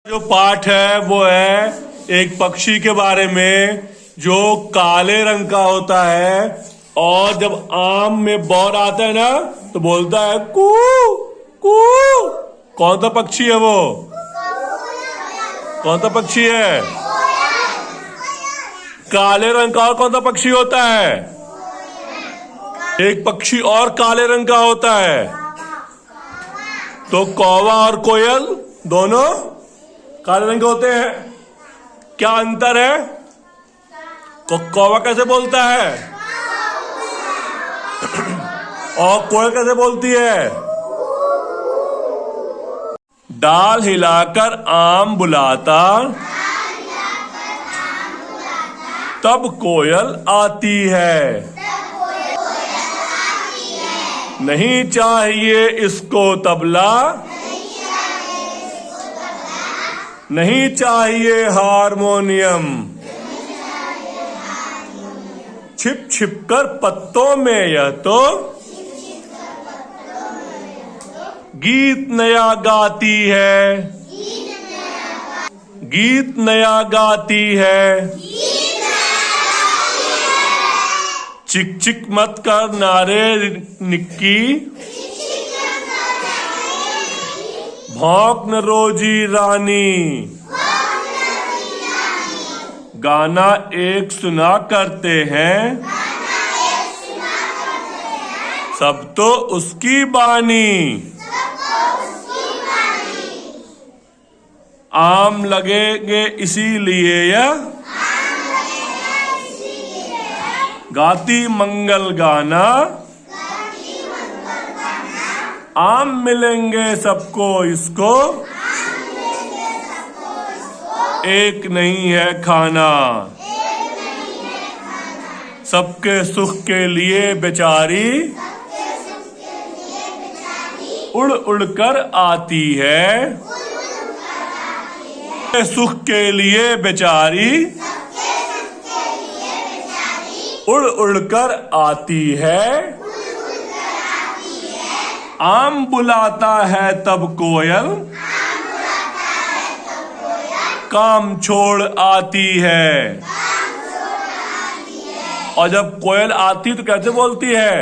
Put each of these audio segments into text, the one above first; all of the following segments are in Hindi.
जो पाठ है वो है एक पक्षी के बारे में जो काले रंग का होता है और जब आम में बौर आता है ना तो बोलता है कू कू। कौन सा पक्षी है वो? कौन सा पक्षी है? काले रंग का। और कौन सा पक्षी होता है? एक पक्षी और काले रंग का होता है। तो कौवा और कोयल दोनों काले रंग के होते हैं। क्या अंतर है? कौवा कैसे बोलता है और कोयल कैसे बोलती है? डाल हिलाकर आम बुलाता तब कोयल आती है। नहीं चाहिए इसको तबला, नहीं चाहिए हारमोनियम, छिप छिप कर पत्तों में यह तो गीत नया गाती है। गीत नया गाती है। चिक चिक मत कर नारे निक्की, भौंक न रोजी रानी। गाना एक सुना करते हैं, सब तो उसकी बानी। आम लगेंगे इसीलिए यह गाती मंगल गाना। आम मिलेंगे सबको इसको, एक नहीं है खाना। सबके सुख के लिए बेचारी उड़ उड़ कर आती है। सुख के लिए बेचारी उड़ उड़ कर आती है। आम बुलाता है तब कोयल काम छोड़ आती है। और जब कोयल आती तो कैसे बोलती है?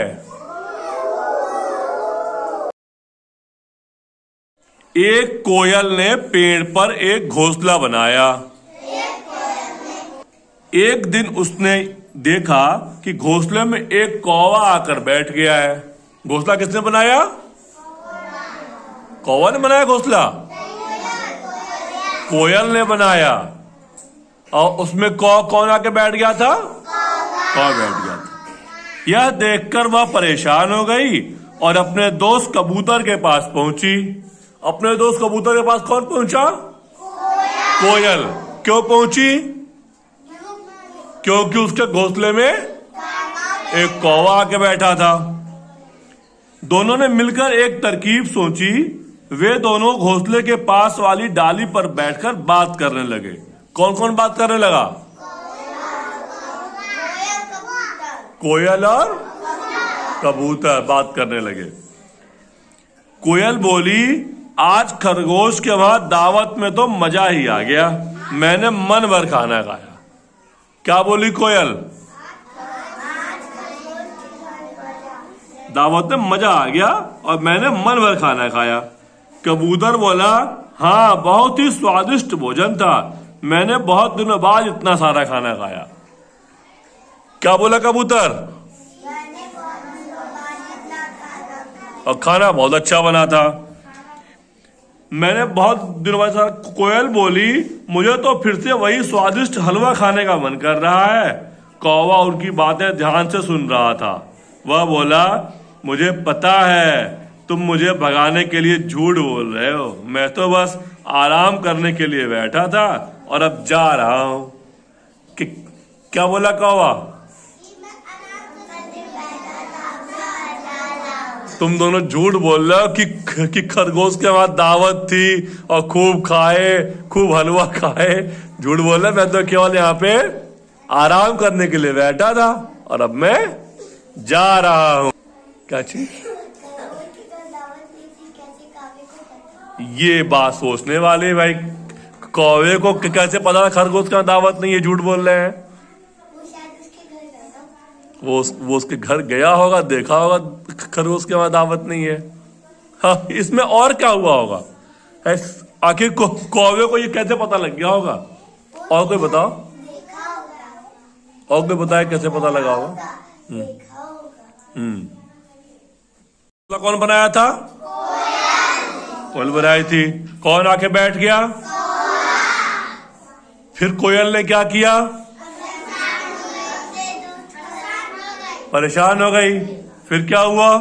एक कोयल ने पेड़ पर एक घोंसला बनाया। एक दिन उसने देखा कि घोंसले में एक कौवा आकर बैठ गया है। घोंसला किसने बनाया? कौवा ने बनाया घोंसला? कोयल ने बनाया। और उसमें कौन आके बैठ गया था? कौवा बैठ गया था। यह देखकर वह परेशान हो गई और अपने दोस्त कबूतर के पास पहुंची। अपने दोस्त कबूतर के पास कौन पहुंचा? कोयल। क्यों पहुंची? क्योंकि उसके घोंसले में एक कौवा आके बैठा था। दोनों ने मिलकर एक तरकीब सोची। वे दोनों घोंसले के पास वाली डाली पर बैठकर बात करने लगे। कौन कौन बात करने लगा? कोयल और कबूतर बात करने लगे। कोयल बोली, आज खरगोश के वहां दावत में तो मजा ही आ गया। मैंने मन भर खाना खाया। क्या बोली कोयल? दावत में मजा आ गया और मैंने मन भर खाना खाया। कबूतर बोला, हाँ बहुत ही स्वादिष्ट भोजन था। मैंने बहुत दिनों बाद इतना सारा खाना खाया। क्या बोला कबूतर? और खाना बहुत अच्छा बना था। मैंने बहुत दिनों बाद। कोयल बोली, मुझे तो फिर से वही स्वादिष्ट हलवा खाने का मन कर रहा है। कौवा उनकी बातें ध्यान से सुन रहा था। वह बोला, मुझे पता है तुम मुझे भगाने के लिए झूठ बोल रहे हो। मैं तो बस आराम करने के लिए बैठा था और अब जा रहा हूं। क्या बोला कौवा? तुम दोनों झूठ बोल रहे हो कि खरगोश के वहां दावत थी और खूब खाए, खूब हलवा खाए। झूठ बोल रहे। मैं तो केवल यहाँ पे आराम करने के लिए बैठा था और अब मैं जा रहा हूं। क्या चीज? ये बात सोचने वाले भाई। कौवे को कैसे पता खरगोश का दावत नहीं है? झूठ बोल रहे हैं। वो शायद उसके घर गया था। वो उसके घर गया होगा, देखा होगा खरगोश के वहां दावत नहीं है। हाँ, इसमें और क्या हुआ होगा? आखिर कौवे को ये कैसे पता लग गया होगा? और कोई बताओ, देखा होगा। और कोई बताए कैसे पता लगा होगा? देखा होगा। कौन बनाया था? कोयल बनाई थी। कौन आके बैठ गया? फिर कोयल ने क्या किया? परेशान हो गई। फिर क्या हुआ?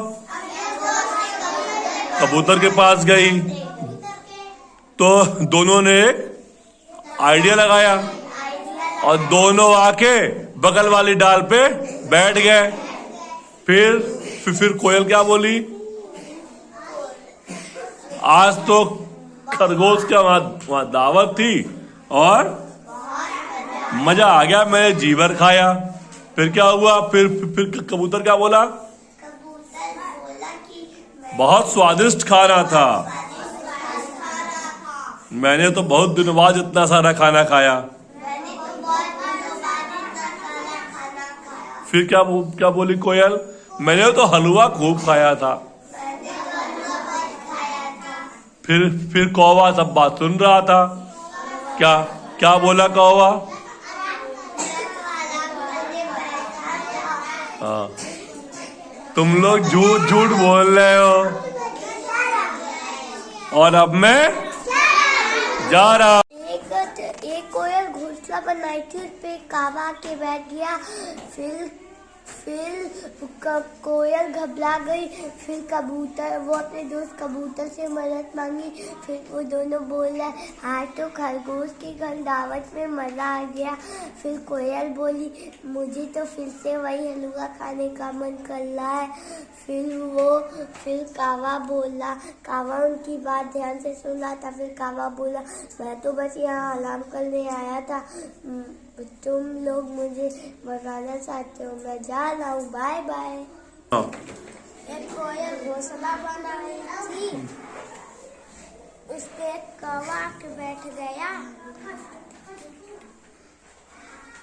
कबूतर के पास गई तो दोनों ने एक आइडिया लगाया और दोनों आके बगल वाली डाल पे बैठ गए। फिर कोयल क्या बोली? आज तो खरगोश का वहां दावत थी और मजा आ गया, मैंने जी भर खाया। फिर क्या हुआ? फिर कबूतर क्या बोला? कबूतर बोला कि बहुत स्वादिष्ट खाना था, मैंने तो बहुत दिन बाद इतना सारा खाना खाया। मैंने तो बहुत दिनों बाद इतना सारा खाना खाया। फिर क्या बोली कोयल? मैंने तो हलवा खूब खाया था। मैंने तो हलवा बहुत खाया था। फिर कौवा सब बात सुन रहा था। क्या क्या बोला कौवा? हाँ, तुम लोग झूठ झूठ बोल रहे हो और अब मैं जा रहा। एक कोयल घोंसला बनाई थी, उस पे कावा के बैठ गया। फिर कोयल घबरा गई। फिर कबूतर, वो अपने दोस्त कबूतर से मदद मांगी। फिर वो दोनों बोल रहे, आज तो खरगोश के घर दावत में मजा आ गया। फिर कोयल बोली, मुझे तो फिर से वही हलवा खाने का मन कर रहा है। फिर कावा बोला, कावा उनकी बात ध्यान से सुन रहा था। फिर कावा बोला, मैं तो बस यहाँ आराम करने आया था, तुम लोग मुझे बताना चाहते हो, मैं जा रहा हूँ, बाय बाय। एक कोयल घोंसला बनाई थी, उस पे कौवा आके बैठ गया।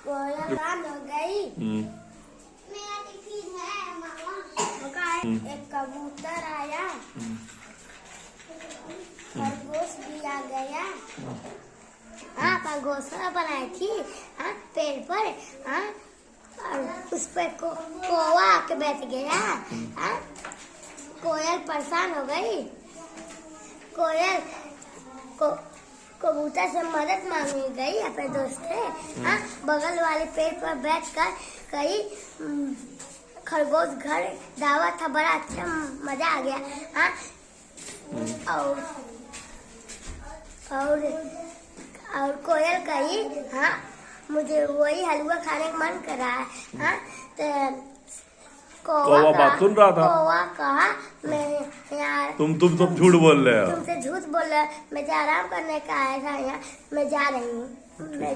कोयल कान हो गई। मेरा टिफिन है मामा। एक कबूतर आया, खरगोश भी आ गया। घोंसला बनाई थी पेड़ पर। और उस पर कौवा आके बैठ गया। कोयल परेशान हो गई। कोयल कबूतर से मदद मांगने गई अपने दोस्त से। बगल वाले पेड़ पर बैठकर कही, खरगोश घर दावत था, बड़ा अच्छा मजा आ गया। और कोयल कही, हाँ मुझे वही हलवा खाने का मन कर रहा है। तो कौवा बात सुन रहा था। कौवा कहा, मैं यार तुम सब झूठ बोल रहे हो। तुमसे झूठ बोल रहे हो, मैं तो आराम करने का आया था यहाँ, मैं जा रही हूँ। मैं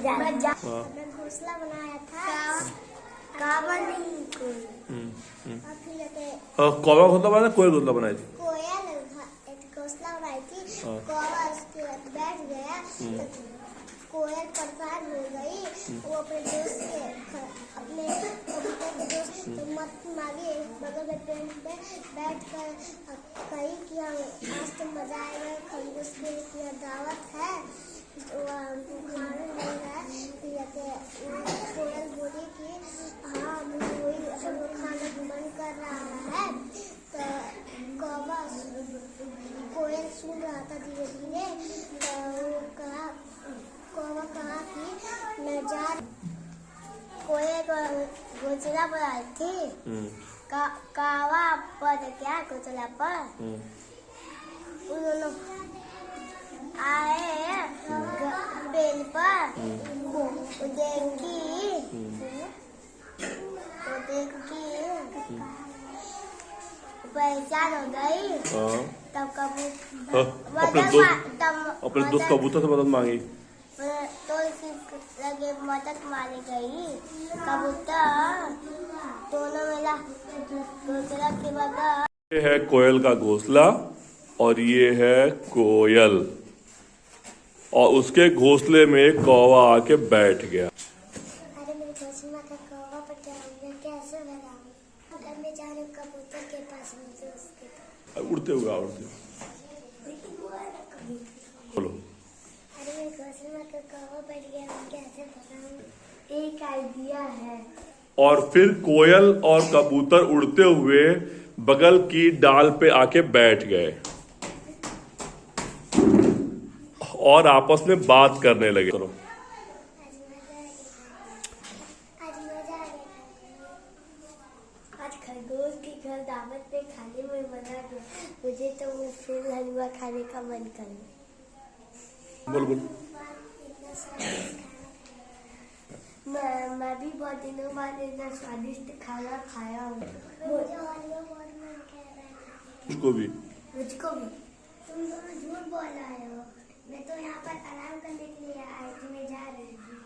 घोंसला बनाया था, कावा नहीं कौवा घोंसला बनाया, कोयल घोंसला बनाई थी। कोयल एक घोंसला बनाई थी, कौवा उसके बैठ गया। कोयल परेशान हो गई। वो अपने दोस्त से अपने दोस्त से मत मांगे, बगल में पेड़ पे बैठ कर कही कि आज तो मजा आएगा, खरगोश की दावत है, खाना मिल रहा है। कोयल बोली कि हाँ मुझे वही खाने का मन कर रहा है। तो कौवा कोयल सुन रहा था धीरे धीरे। तो कौवा कहा कि मैं जा, कोयल घोंसला बनाई थी, कावा पर क्या घोंसला पर उन्होंने आए पेड़ पर। देखी पहचान हो गई। तब अपने दोस्त कबूतर से मदद मांगी तो लगे मदद मारी गई। कबूतर दोनों मिला घोंसला के बगल। ये है कोयल का घोंसला और ये है कोयल। और उसके घोंसले में एक कौवा आके बैठ गया। अरे मेरे घोंसले में का कौवा पर क्या हो गया, कैसे भगाऊं? अगर मैं जा रही हूँ कबूतर के पास, मुझे उसके पास उड़ते हुए बोलो। अरे मेरे घोंसले में का कौवा बैठ गया, मैं कैसे भगाऊं? एक आइडिया है। और फिर कोयल और कबूतर उड़ते हुए बगल की डाल पे आके बैठ गए और आपस में बात करने लगे। चलो आज मजा आ गया। आज खरगोश के घर दावत पे खाने में मजा आ गया। मुझे तो वो फिर हलवा खाने का मन कर रहा। बोल बोल। मैं भी बहुत दिनों बाद इतना स्वादिष्ट खाना खाया हूँ। मुझे हलवा बहुत मन कर रहा है। मुझको भी। तुम दोनों झूठ बोल रहे हो। मैं तो यहाँ पर आराम करने के लिए आई थी, मैं जा रही हूँ।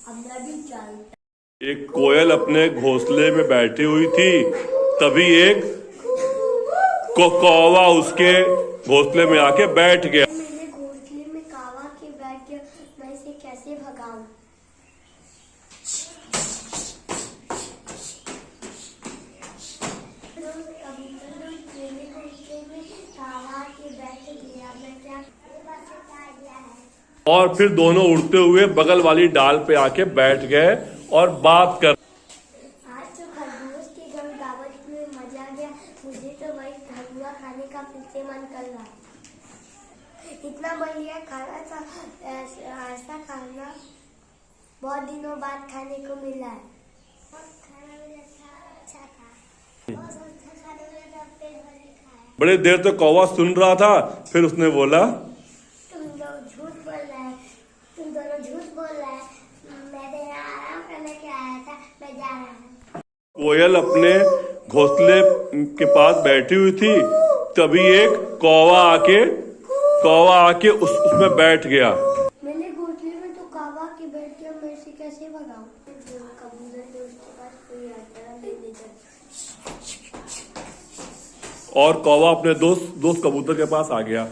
अब मैं भी चलता। एक कोयल अपने घोंसले में बैठी हुई थी, तभी एक कौवा उसके घोंसले में आके बैठ गया। मेरे घोंसले में कौवा के बैठ गया, मैं इसे कैसे भगाऊं? मेरे घोंसले में कौवा के बैठ गया, मैं क्या और फिर दोनों उड़ते हुए बगल वाली डाल पे आके बैठ गए और बात कर। आज तो खरगोश के घर दावत में मजा आ गया। मुझे तो वही हलवा खाने का फिर से मन कर रहा है। इतना बढ़िया खाना था, ऐसा खाना बहुत दिनों बाद खाने को मिला है। खाना भी अच्छा था, बहुत अच्छा खाना मिला था, पेट भर के खाया। बड़े देर तक कौवा सुन रहा था, फिर उसने बोला, तुम लोग झूठ बोल रहे हैं, तुम दोनों झूठ बोल रहे हैं। मैं तो यहाँ आराम करने के आया था, मैं जा रहा हूँ। कोयल अपने घोंसले के पास बैठी हुई थी, तभी एक कौवा आके उसमें बैठ गया। मेरे घोंसले में तो कौवा के बैठ गया, मैं इसे कैसे भगाऊं? कबूतर तो उसके पास कोई आता नहीं था। और कौवा अपने दोस्त कबूतर के पास आ गया। मेरे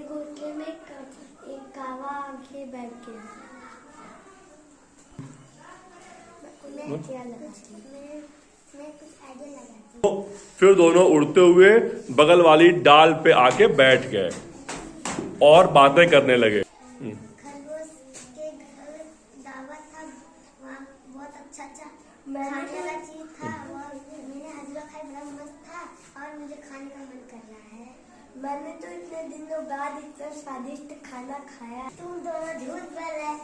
घोंसले में एक कौवा आके बैठ गया। मैं कुछ आइडिया लगाती हूँ। फिर दोनों उड़ते हुए बगल वाली डाल पे आके बैठ गए और बातें करने लगे। खरगोश के घर दावत था, वहाँ बहुत अच्छा खाने वाला चीज था। मैंने हलवा खाया, बड़ा मस्त था और मुझे खाने का मन कर रहा है। मैंने तो इतने दिनों बाद इतना स्वादिष्ट खाना खाया। तुम दोनों झूठ बोल रहे हैं,